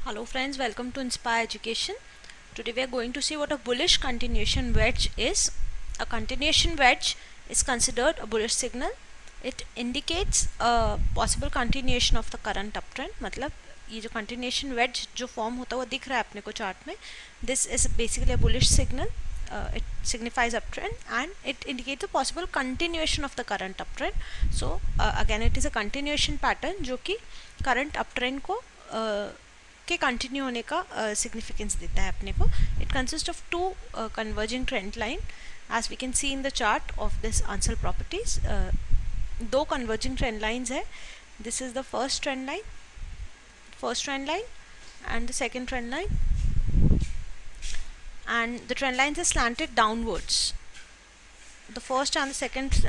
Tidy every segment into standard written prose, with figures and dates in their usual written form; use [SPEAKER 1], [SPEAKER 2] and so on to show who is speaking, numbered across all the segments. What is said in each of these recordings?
[SPEAKER 1] Hello friends, welcome to Inspire Education. Today we are going to see what a bullish continuation wedge is. A continuation wedge is considered a bullish signal. It indicates a possible continuation of the current uptrend. मतलब ये जो continuation wedge जो form होता है वो दिख रहा है अपने को चार्ट में. This is basically a bullish signal. It signifies uptrend and it indicates a possible continuation of the current uptrend. So again it is a continuation pattern जो कि current uptrend को के कंटिन्यू होने का सिग्निफिकेंस देता है अपने को. It consist of two converging trend line as we can see in the chart of this answer properties. दो कन्वर्जिंग ट्रेंड लाइंस है. This is the first trend line and the second trend line, and the trend lines are slanted downwards. The first and the second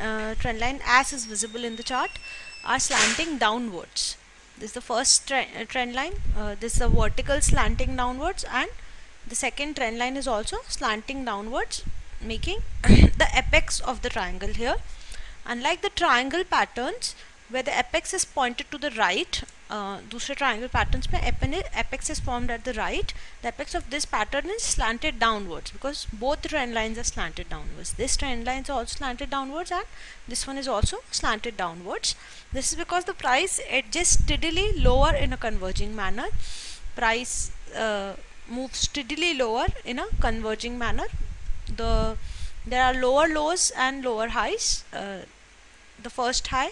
[SPEAKER 1] trend line, as is visible in the chart, are slanting downwards. This is the first trend line. This is a vertical slanting downwards, and the second trend line is also slanting downwards, making the apex of the triangle here. Unlike the triangle patterns where the apex is pointed to the right, दूसरे triangle patterns में apex is formed at the right. The apex of this pattern is slanted downwards because both the trend lines are slanted downwards. This trend line is also slanted downwards and this one is also slanted downwards. This is because the price edges steadily lower in a converging manner. Price moves steadily lower in a converging manner. There are lower lows and lower highs. The first high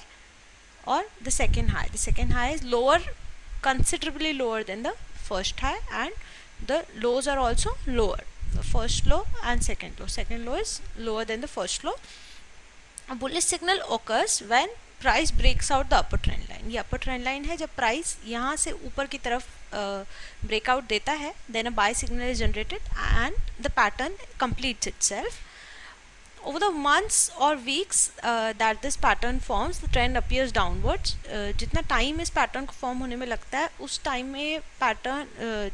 [SPEAKER 1] or the second high. The second high is lower, considerably lower than the first high, and the lows are also lower. The first low and second low. Second low is lower than the first low. A bullish signal occurs when price breaks out the upper trend line. ये upper trend line है. जब price यहाँ से ऊपर की तरफ breakout देता है, then a buy signal is generated and the pattern completes itself. Over the months or weeks that this pattern forms, the trend appears downwards. जितना time इस pattern को form होने में लगता है, उस time में pattern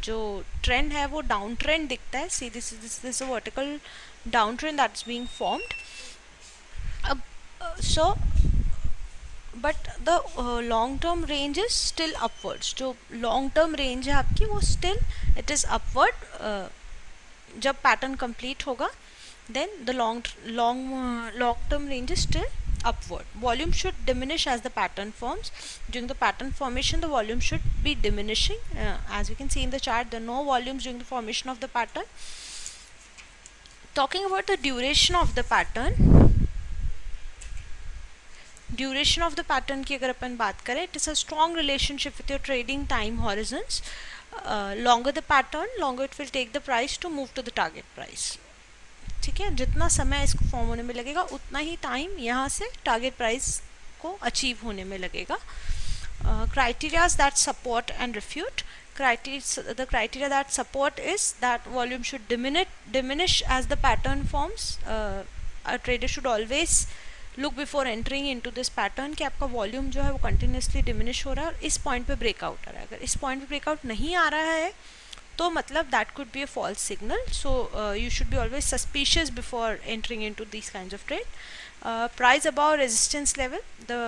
[SPEAKER 1] जो trend है वो down trend दिखता है. See, this is a vertical downtrend that's being formed. But the long term range is still upwards. जो long term range है आपकी वो still it is upward. जब pattern complete होगा, then the long term range is still upward. Volume should diminish as the pattern forms. During the pattern formation, the volume should be diminishing. As we can see in the chart, there are no volumes during the formation of the pattern. Talking about the duration of the pattern, duration of the pattern की अगर अपन बात करें, it is a strong relationship with your trading time horizons. Longer the pattern, longer it will take the price to move to the target price. ठीक है, जितना समय इसको form होने में लगेगा उतना ही टाइम यहाँ से टारगेट प्राइस को अचीव होने में लगेगा. Criterias that support and refute. The criteria that support is that volume should diminish as the pattern forms. A trader should always look before entering into this pattern कि आपका volume जो है वो continuously diminish हो रहा है और इस पॉइंट पे ब्रेकआउट आ रहा है. अगर इस पॉइंट पे ब्रेकआउट नहीं आ रहा है तो मतलब that could be a false signal. So you should be always suspicious before entering into these kinds of trade. Price above resistance level. The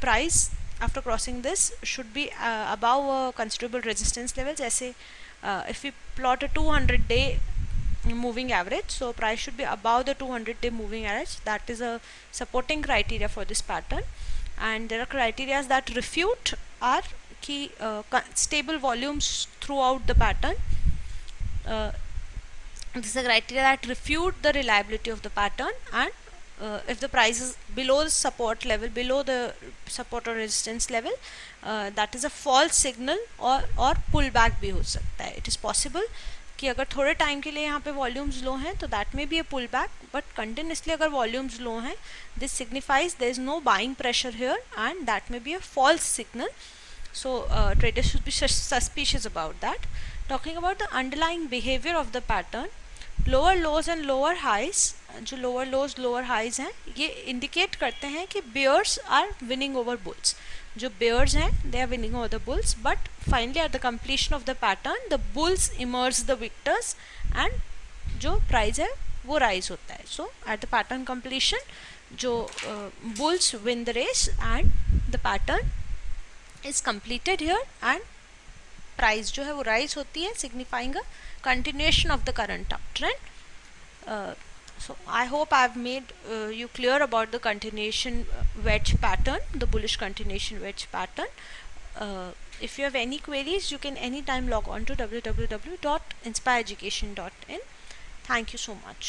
[SPEAKER 1] price after crossing this should be above a considerable resistance level. जैसे if we plot a 200-day moving average, so price should be above the 200-day moving average. That is a supporting criteria for this pattern. And there are criteria that refute are कि stable volumes throughout the pattern. This is a criteria that refute the reliability of the pattern, and if the price is below the support level, below the support or resistance level, that is a false signal or pullback भी हो सकता है. It is possible कि अगर थोड़े time के लिए यहाँ पे वॉल्यूम्स लो हैं तो that may be a pull back, but continuously अगर वॉल्यूम्स लो हैं this signifies there is no buying pressure here and that may be a false signal. So traders should be suspicious about that. Talking about the underlying behavior of the pattern, lower lows and lower highs, जो lower lows lower highs हैं ये indicate करते हैं कि bears are winning over bulls. जो bears हैं they are winning over the bulls, but finally at the completion of the pattern the bulls emerge the victors and जो price है वो rise होता है. So at the pattern completion जो bulls win the race and the pattern is completed here and price जो है वो rise होती है, signifying a continuation of the current up trend. So I hope I've made you clear about the continuation wedge pattern, the bullish continuation wedge pattern. If you have any queries, you can anytime log on to www.inspireeducation.in. Thank you so much.